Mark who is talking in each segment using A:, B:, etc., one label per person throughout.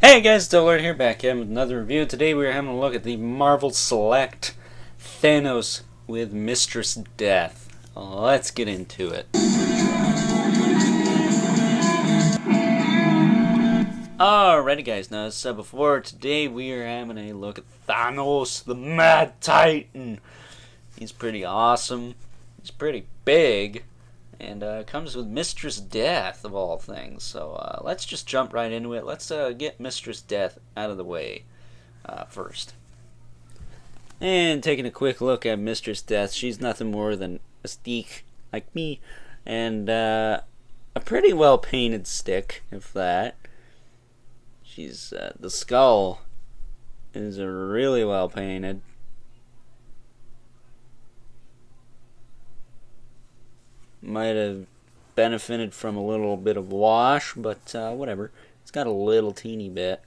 A: Hey guys, Delord here, back again with another review. Today we are having a look at the Marvel Select Thanos with Mistress Death. Let's get into it. Alrighty guys, now as I said before, today we are having a look at Thanos, the Mad Titan. He's pretty awesome, he's pretty big, and comes with Mistress Death, of all things. So let's just jump right into it. Let's get Mistress Death out of the way first. And taking a quick look at Mistress Death, she's nothing more than a stick like me, and a pretty well painted stick, if that. She's the skull is really well painted. Might have benefited from a little bit of wash, but whatever. It's got a little teeny bit.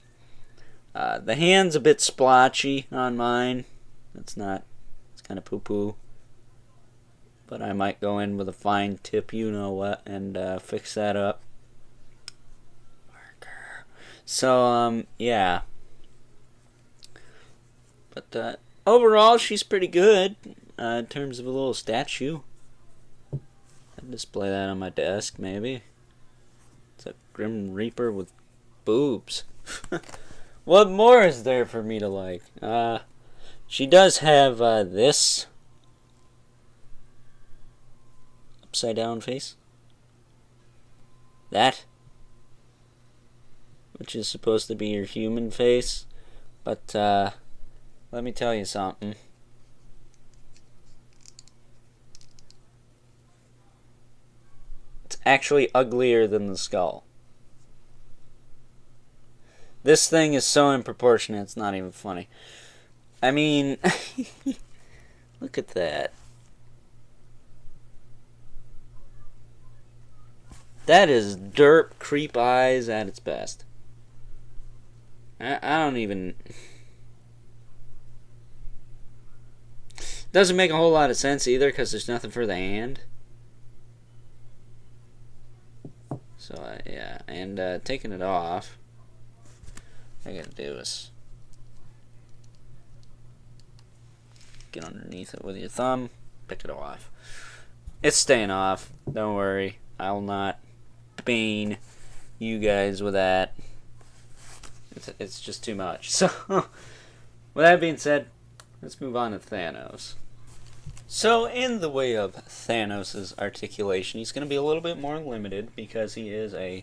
A: The hand's a bit splotchy on mine. It's kind of poo-poo. But I might go in with a fine tip, you know what, and fix that up. So, yeah. But overall, she's pretty good in terms of a little statue. I'd display that on my desk, maybe. It's a Grim Reaper with boobs. What more is there for me to like? She does have this upside down face. That, which is supposed to be your human face. But let me tell you something. It's actually uglier than the skull. This thing is so unproportionate, it's not even funny. I mean, look at that. That is derp creep eyes at its best. I don't even... Doesn't make a whole lot of sense either, because there's nothing for the hand. So, yeah, and taking it off, all I gotta do is get underneath it with your thumb, pick it off. It's staying off, don't worry. I will not pain you guys with that. It's just too much. So, with that being said, let's move on to Thanos. So, in the way of Thanos' articulation, he's going to be a little bit more limited because he is a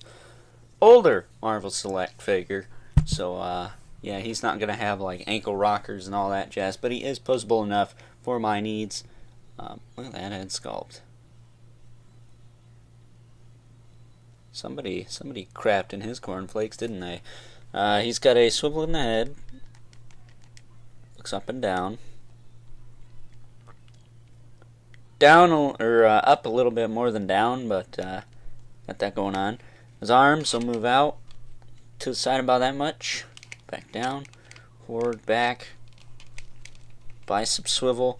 A: older Marvel Select figure. So, yeah, he's not going to have like ankle rockers and all that jazz, but he is posable enough for my needs. Look at that head sculpt. Somebody crapped in his cornflakes, didn't they? He's got a swivel in the head. Looks up and down. Down or up a little bit more than down, but got that going on. His arms will move out to the side about that much. Back down, forward, back. Bicep swivel.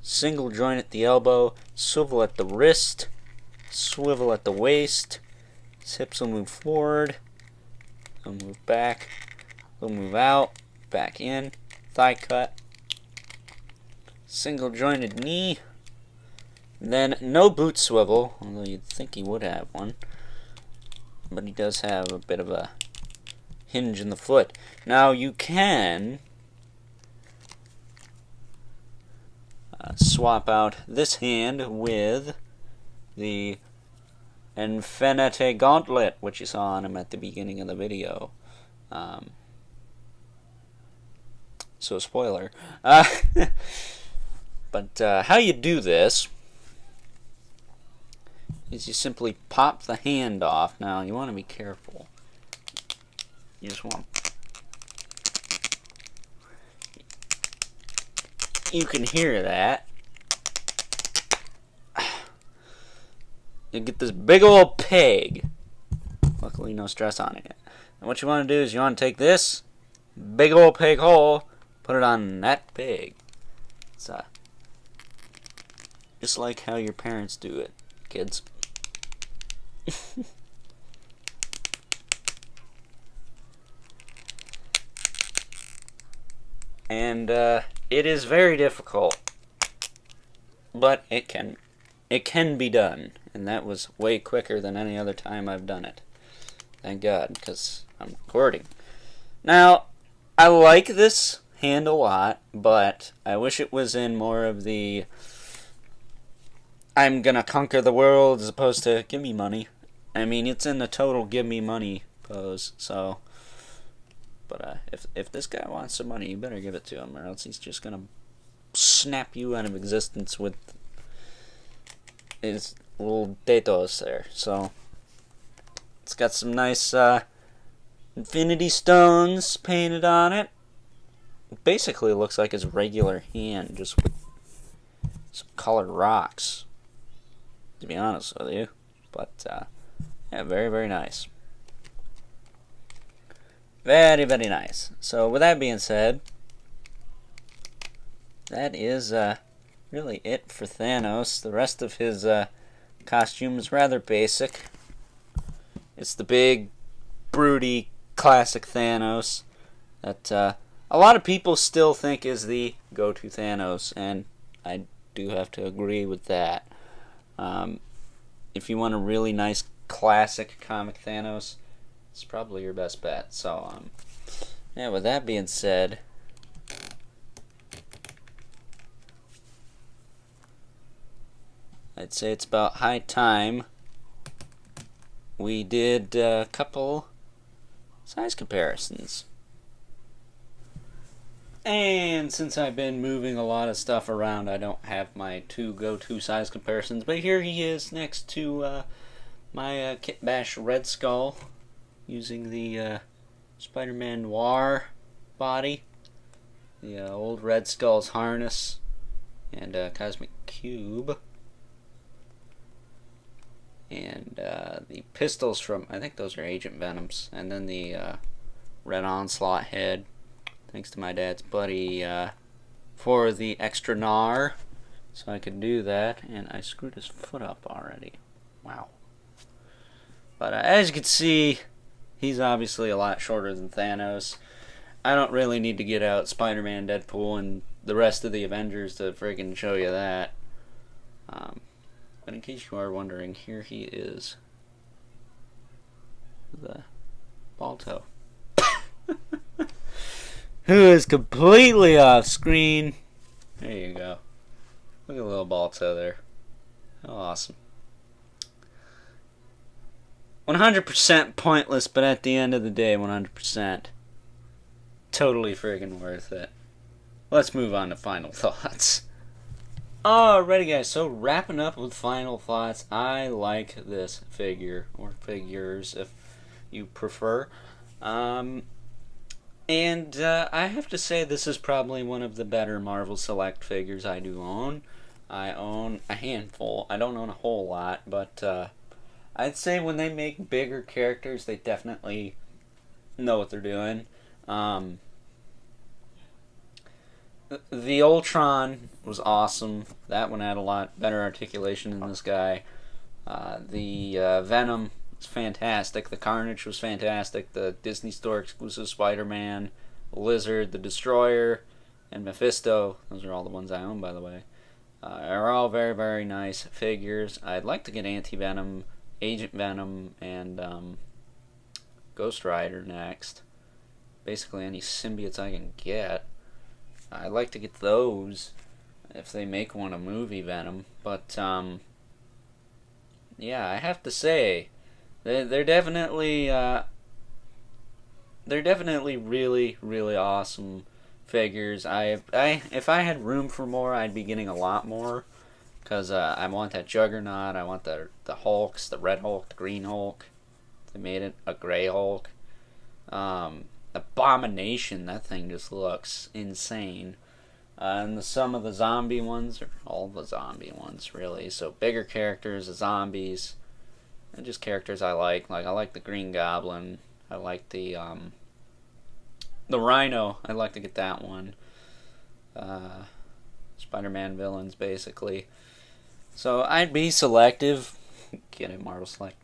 A: Single joint at the elbow. Swivel at the wrist. Swivel at the waist. His hips will move forward. He'll move back. He'll move out. Back in. Thigh cut. Single jointed knee. Then no boot swivel, although you'd think he would have one. But he does have a bit of a hinge in the foot. Now you can swap out this hand with the Infinity Gauntlet, which you saw on him at the beginning of the video. So spoiler. But how you do this is you simply pop the hand off. Now, you want to be careful. You just want... You can hear that. You get this big old peg. Luckily, no stress on it. And what you want to do is you want to take this big old peg hole, put it on that peg. It's just like how your parents do it, kids. and it is very difficult, but it can be done, and that was way quicker than any other time I've done it. Thank God, because I'm recording. Now, I like this hand a lot, but I wish it was in more of the I'm gonna conquer the world as opposed to give me money. I mean, it's in the total give me money pose, so. But if this guy wants some money, you better give it to him, or else he's just gonna snap you out of existence with his little dedos there. So it's got some nice infinity stones painted on it. It basically looks like his regular hand, just with some colored rocks, to be honest with you. But yeah, very, very nice. Very, very nice. So with that being said, that is really it for Thanos. The rest of his costume is rather basic. It's the big, broody, classic Thanos that a lot of people still think is the go-to Thanos, and I do have to agree with that. If you want a really nice, classic comic Thanos, it's probably your best bet. So, yeah, with that being said, I'd say it's about high time we did a couple size comparisons. And since I've been moving a lot of stuff around, I don't have my two go-to size comparisons. But here he is next to my Kit Bash Red Skull, using the Spider-Man Noir body, the old Red Skull's harness, and Cosmic Cube, and the pistols from, I think those are Agent Venoms, and then the Red Onslaught head, thanks to my dad's buddy for the extra gnar, so I could do that, and I screwed his foot up already. Wow. But as you can see, he's obviously a lot shorter than Thanos. I don't really need to get out Spider-Man, Deadpool, and the rest of the Avengers to friggin' show you that. But in case you are wondering, here he is. The Balto. Who is completely off screen. There you go. Look at little Balto there. How awesome. 100% pointless, but at the end of the day, 100% totally friggin' worth it. Let's move on to final thoughts. Alrighty guys, so wrapping up with final thoughts, I like this figure, or figures if you prefer. And I have to say this is probably one of the better Marvel Select figures I do own. I own a handful. I don't own a whole lot, but I'd say when they make bigger characters, they definitely know what they're doing. The Ultron was awesome. That one had a lot better articulation than this guy. The Venom was fantastic. The Carnage was fantastic. The Disney Store exclusive Spider-Man, Lizard, the Destroyer, and Mephisto. Those are all the ones I own, by the way. Are all very, very nice figures. I'd like to get Anti-Venom, Agent Venom, and Ghost Rider next. Basically any symbiotes I can get. I'd like to get those if they make one a movie Venom. But yeah, I have to say they're definitely really, really awesome figures. If I had room for more, I'd be getting a lot more, because I want that Juggernaut. I want the Hulks, the Red Hulk, the Green Hulk. They made it a Gray Hulk. Abomination, that thing just looks insane. And some of the zombie ones, or all the zombie ones really, so bigger characters, the zombies, and just characters I like. Like I like the Green Goblin, I like the Rhino, I'd like to get that one. Spider-Man villains basically. So I'd be selective, get it, Marvel Select.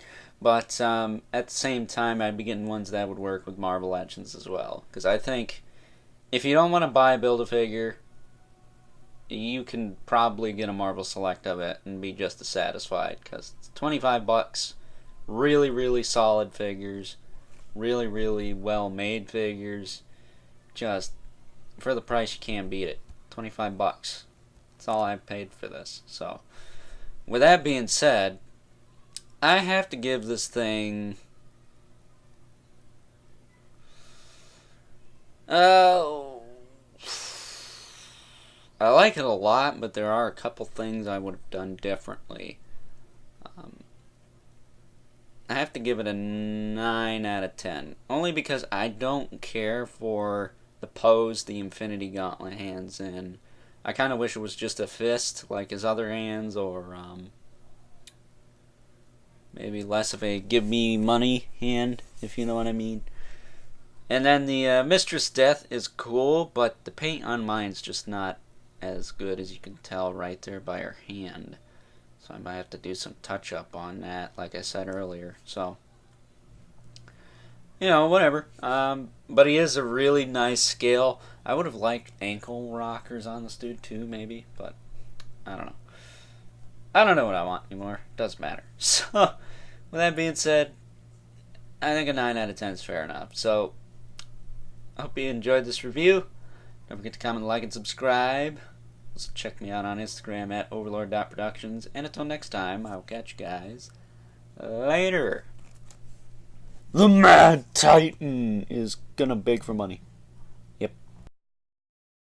A: But at the same time, I'd be getting ones that would work with Marvel Legends as well. Because I think if you don't want to buy a Build-A-Figure, you can probably get a Marvel Select of it and be just as satisfied, because it's $25. Really, really solid figures. Really, really well-made figures. Just, for the price, you can't beat it. $25. That's all I paid for this. So, with that being said, I have to give this thing... I like it a lot, but there are a couple things I would have done differently. I have to give it a 9 out of 10. Only because I don't care for the pose the Infinity Gauntlet hand's in. I kind of wish it was just a fist like his other hands, or maybe less of a give me money hand, if you know what I mean. And then the Mistress Death is cool, but the paint on mine's just not as good, as you can tell right there by her hand. So I might have to do some touch up on that, like I said earlier. So, you know, whatever. But he is a really nice scale. I would have liked ankle rockers on this dude too, maybe, but I don't know. I don't know what I want anymore. Doesn't matter. So, with that being said, I think a 9 out of 10 is fair enough. So, I hope you enjoyed this review. Don't forget to comment, like, and subscribe. Also check me out on Instagram at overlord.productions. And until next time, I'll catch you guys later. The Mad Titan is gonna beg for money.